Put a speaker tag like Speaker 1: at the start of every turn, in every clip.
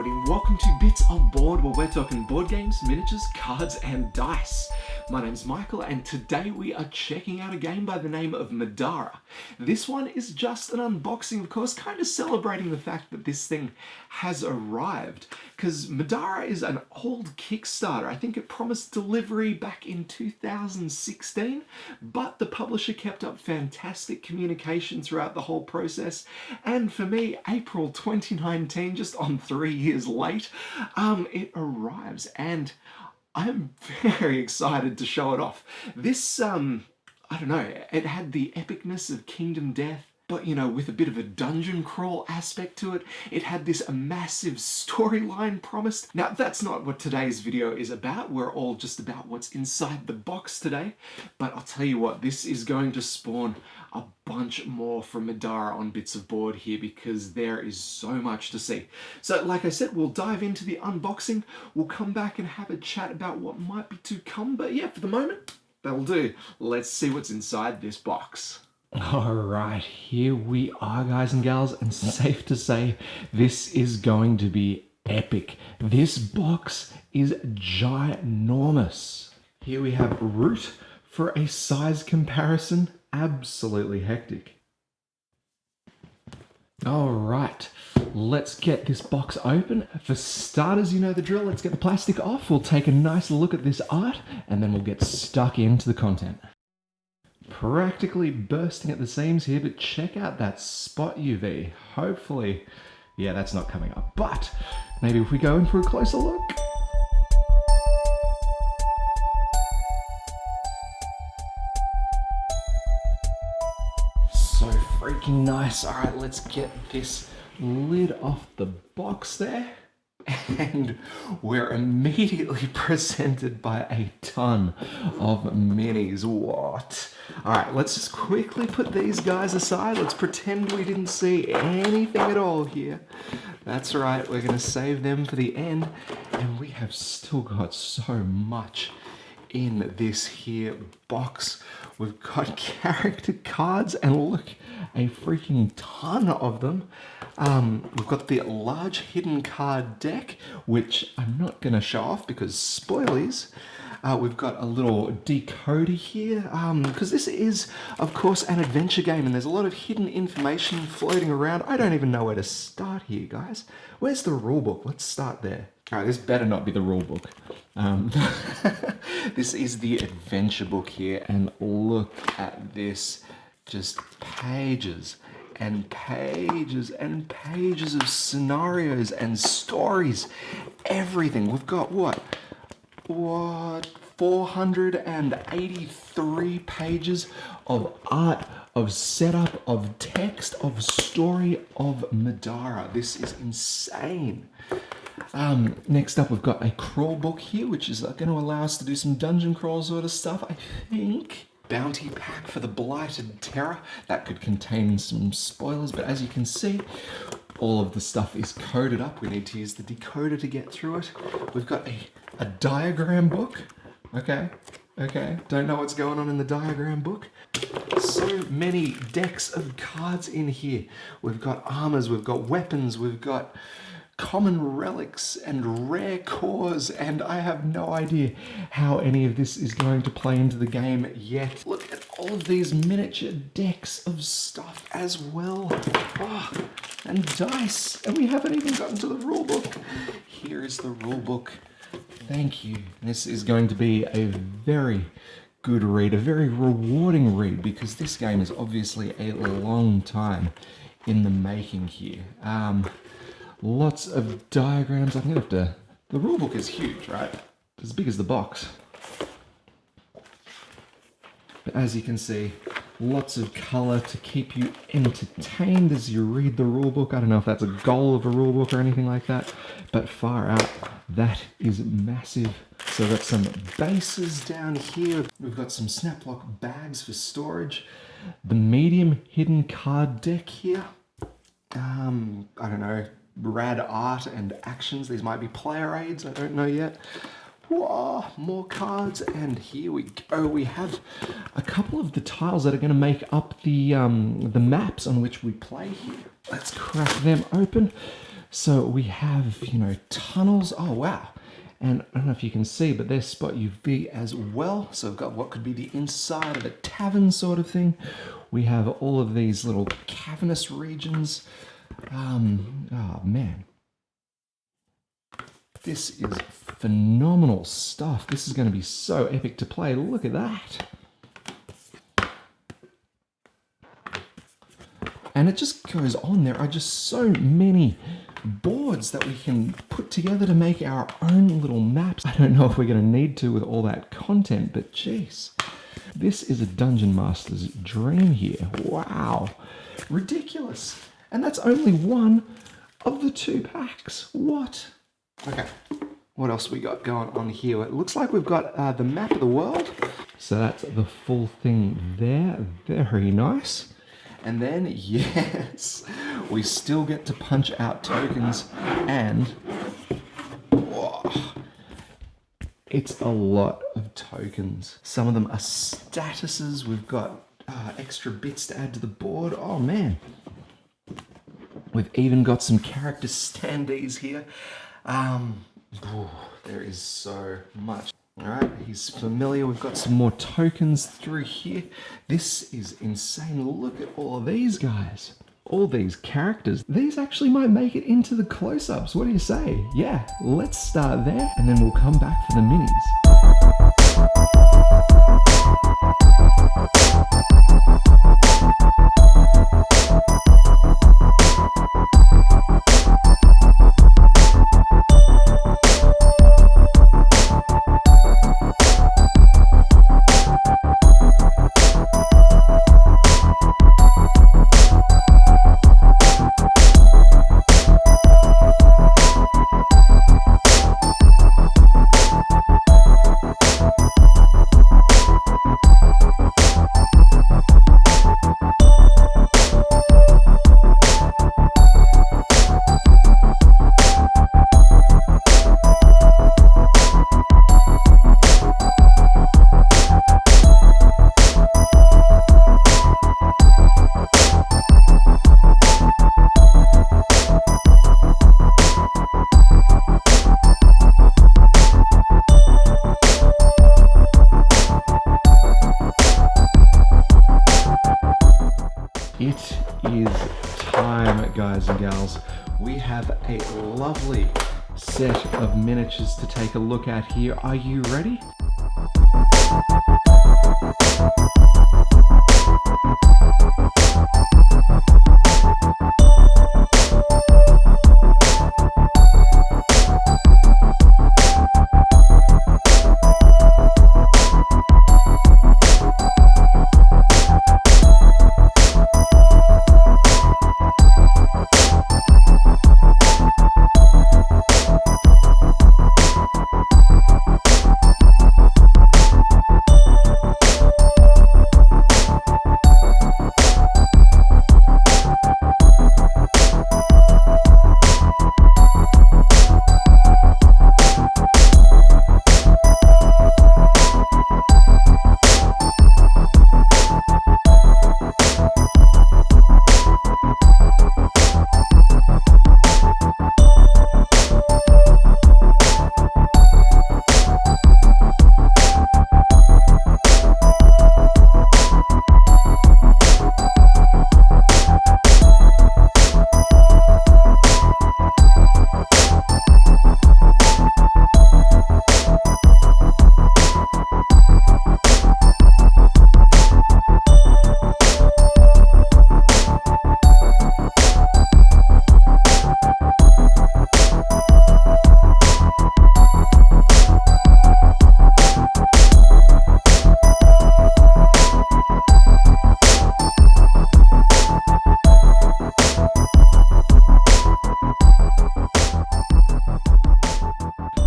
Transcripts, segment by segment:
Speaker 1: everybody, welcome to Bits of Board, where we're talking board games, miniatures, cards and dice. My name's Michael and today we are checking out a game by the name of Madera. This one is just an unboxing, of course, kind of celebrating the fact that this thing has arrived. Because Middara is an old Kickstarter. I think it promised delivery back in 2016, but the publisher kept up fantastic communication throughout the whole process. And for me, April 2019, just on 3 years late, it arrives and I'm very excited to show it off. This, I don't know, it had the epicness of Kingdom Death, but you know, with a bit of a dungeon crawl aspect to it. It had this massive storyline promised. Now, that's not what today's video is about. We're all just about what's inside the box today. But I'll tell you what, this is going to spawn a bunch more from Madera on Bits of Board here because there is so much to see. So like I said, we'll dive into the unboxing. We'll come back and have a chat about what might be to come. But yeah, for the moment, that'll do. Let's see what's inside this box. Alright, here we are, guys and gals, and safe to say this is going to be epic. This box is ginormous. Here we have Root for a size comparison. Absolutely hectic. Alright, let's get this box open. For starters, you know the drill. Let's get the plastic off. We'll take a nice look at this art, and then we'll get stuck into the content. Practically bursting at the seams here, but check out that spot UV. Hopefully, yeah, that's not coming up, but maybe if we go in for a closer look. So freaking nice. All right, let's get this lid off the box there. And we're immediately presented by a ton of minis. What? All right, let's just quickly put these guys aside. Let's pretend we didn't see anything at all here. That's right, we're going to save them for the end. And we have still got so much in this here box. We've got character cards, and look, a freaking ton of them. We've got the large hidden card deck, which I'm not going to show off because spoilies. We've got a little decoder here, because this is, of course, an adventure game, and there's a lot of hidden information floating around. I don't even know where to start here, guys. Where's the rulebook? Let's start there. All right, this better not be the rulebook. This is the adventure book here, and look at this. Just pages and pages and pages of scenarios and stories. Everything. We've got what 483 pages of art, of setup, of text, of story, of Madera. This is insane. Next up, we've got a crawl book here, which is going to allow us to do some dungeon crawl sort of stuff, I think. Bounty pack for the Blighted Terror. That could contain some spoilers, but as you can see, all of the stuff is coded up. We need to use the decoder to get through it. We've got a diagram book. Okay. Don't know what's going on in the diagram book. So many decks of cards in here. We've got armors, we've got weapons, we've got common relics and rare cores, and I have no idea how any of this is going to play into the game yet. Look at all of these miniature decks of stuff as well. Oh, and dice, and we haven't even gotten to the rulebook. Here is the rulebook. Thank you. This is going to be a very good read, a very rewarding read, because this game is obviously a long time in the making here. Lots of diagrams. I'm gonna have to. The rulebook is huge, right? As big as the box. But as you can see, lots of color to keep you entertained as you read the rulebook. I don't know if that's a goal of a rulebook or anything like that, but far out, that is massive. So we've got some bases down here. We've got some snap-lock bags for storage. The medium hidden card deck here. I don't know. Rad art and actions. These might be player aids, I don't know yet. Whoa, more cards, and here we go. We have a couple of the tiles that are going to make up the maps on which we play here. Let's crack them open. So we have, tunnels. Oh, wow. And I don't know if you can see, but there's spot UV as well. So we've got what could be the inside of a tavern sort of thing. We have all of these little cavernous regions. Oh, man. This is phenomenal stuff. This is going to be so epic to play. Look at that. And it just goes on. There are just so many boards that we can put together to make our own little maps. I don't know if we're going to need to with all that content, but geez. This is a Dungeon Master's dream here. Wow. Ridiculous. And that's only one of the 2 packs. What? Okay, what else we got going on here? It looks like we've got the map of the world. So that's the full thing there. Very nice. And then, yes, we still get to punch out tokens, and whoa, it's a lot of tokens. Some of them are statuses. We've got extra bits to add to the board. Oh, man. We've even got some character standees here. There is so much. All right, he's familiar. We've got some more tokens through here. This is insane. Look at all of these guys. All these characters. These actually might make it into the close-ups. What do you say? Yeah, let's start there, and then we'll come back for the minis. It is time, guys and gals. We have a lovely set of miniatures to take a look at here. Are you ready?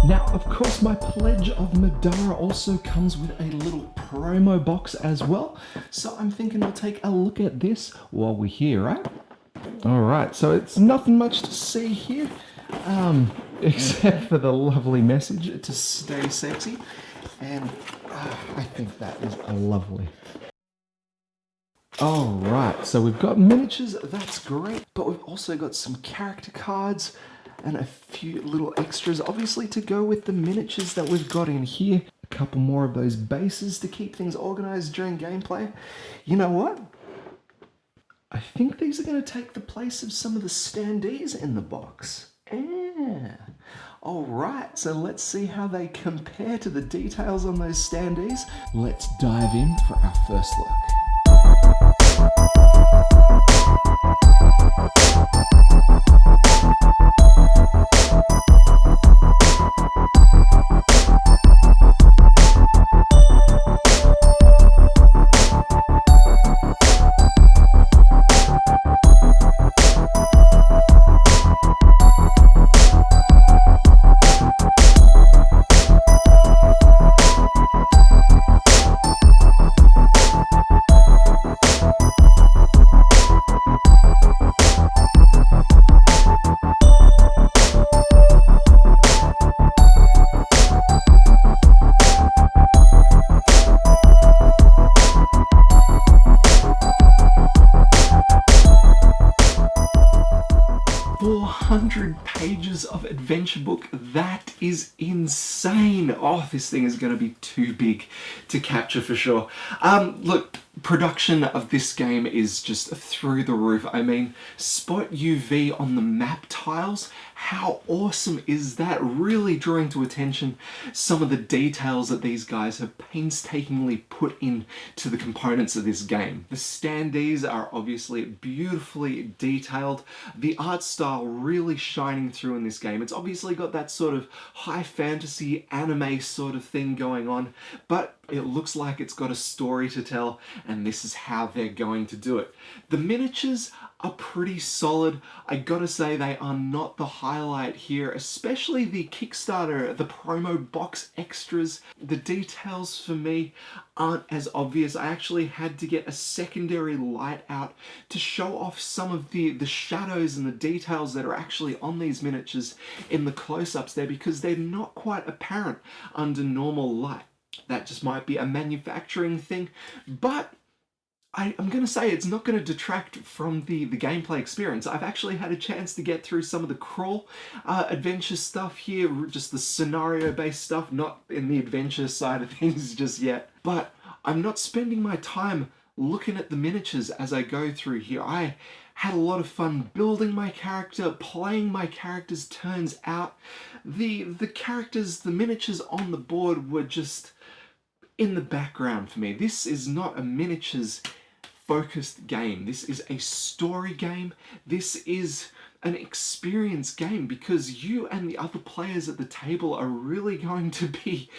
Speaker 1: Now, of course, my pledge of Madera also comes with a little promo box as well. So I'm thinking we'll take a look at this while we're here, right? All right, so it's nothing much to see here, except for the lovely message to stay sexy. And I think that is lovely. Alright, so we've got miniatures, that's great, but we've also got some character cards and a few little extras, obviously, to go with the miniatures that we've got in here. A couple more of those bases to keep things organized during gameplay. You know what? I think these are going to take the place of some of the standees in the box. Yeah. Alright, so let's see how they compare to the details on those standees. Let's dive in for our first look. 400 pages of adventure book. That is insane. Oh, this thing is going to be too big to capture for sure. Look, production of this game is just through the roof. I mean, spot UV on the map tiles, how awesome is that? Really drawing to attention some of the details that these guys have painstakingly put into the components of this game. The standees are obviously beautifully detailed. The art style really shining through in this game. It's obviously got that sort of high fantasy anime sort of thing going on, but it looks like it's got a story to tell, and this is how they're going to do it. The miniatures are pretty solid. I gotta say, they are not the highlight here, especially the Kickstarter, the promo box extras. The details for me aren't as obvious. I actually had to get a secondary light out to show off some of the shadows and the details that are actually on these miniatures in the close-ups there, because they're not quite apparent under normal light. That just might be a manufacturing thing, but I'm going to say it's not going to detract from the gameplay experience. I've actually had a chance to get through some of the crawl adventure stuff here, just the scenario-based stuff, not in the adventure side of things just yet. But I'm not spending my time looking at the miniatures as I go through here. I had a lot of fun building my character, playing my character's turns out. The characters, the miniatures on the board were just in the background for me. This is not a miniatures focused game. This is a story game. This is an experience game, because you and the other players at the table are really going to be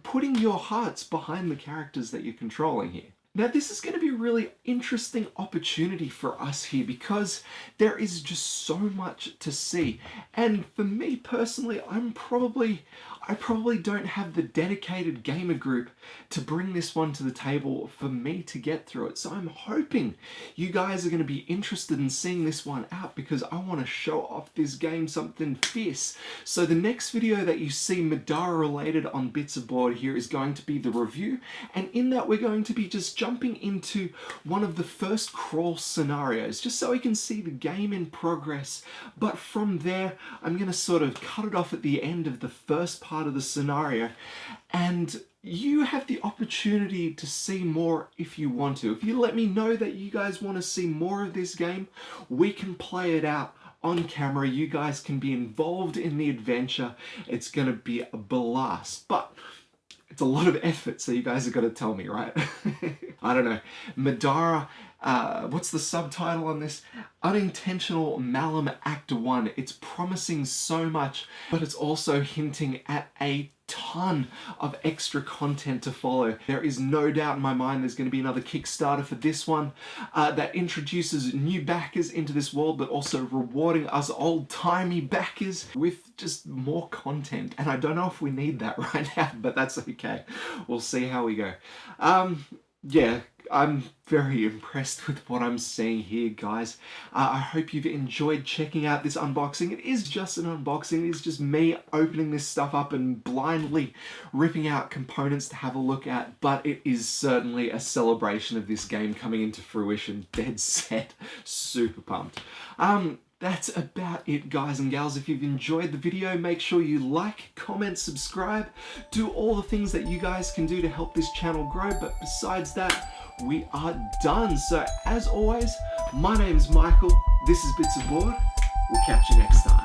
Speaker 1: putting your hearts behind the characters that you're controlling here. Now, this is going to be a really interesting opportunity for us here, because there is just so much to see. And for me personally, I probably don't have the dedicated gamer group to bring this one to the table for me to get through it. So I'm hoping you guys are going to be interested in seeing this one out, because I want to show off this game something fierce. So the next video that you see Madera related on Bits of Board here is going to be the review. And in that, we're going to be just jumping into one of the first crawl scenarios, just so we can see the game in progress. But from there, I'm going to sort of cut it off at the end of the first part of the scenario, and you have the opportunity to see more if you want to. If you let me know that you guys want to see more of this game, we can play it out on camera. You guys can be involved in the adventure. It's going to be a blast. But it's a lot of effort, so you guys have got to tell me, right? I don't know. Middara, what's the subtitle on this? Unintentional Malum Act 1. It's promising so much, but it's also hinting at a ton of extra content to follow. There is no doubt in my mind there's going to be another Kickstarter for this one that introduces new backers into this world, but also rewarding us old-timey backers with just more content. And I don't know if we need that right now, but that's okay. We'll see how we go. Yeah, I'm very impressed with what I'm seeing here, guys. I hope you've enjoyed checking out this unboxing. It is just an unboxing. It is just me opening this stuff up and blindly ripping out components to have a look at, but it is certainly a celebration of this game coming into fruition. Dead set. Super pumped. That's about it, guys and gals. If you've enjoyed the video, make sure you like, comment, subscribe, do all the things that you guys can do to help this channel grow. But besides that, we are done. So as always, my name is Michael. This is Bits of Board. We'll catch you next time.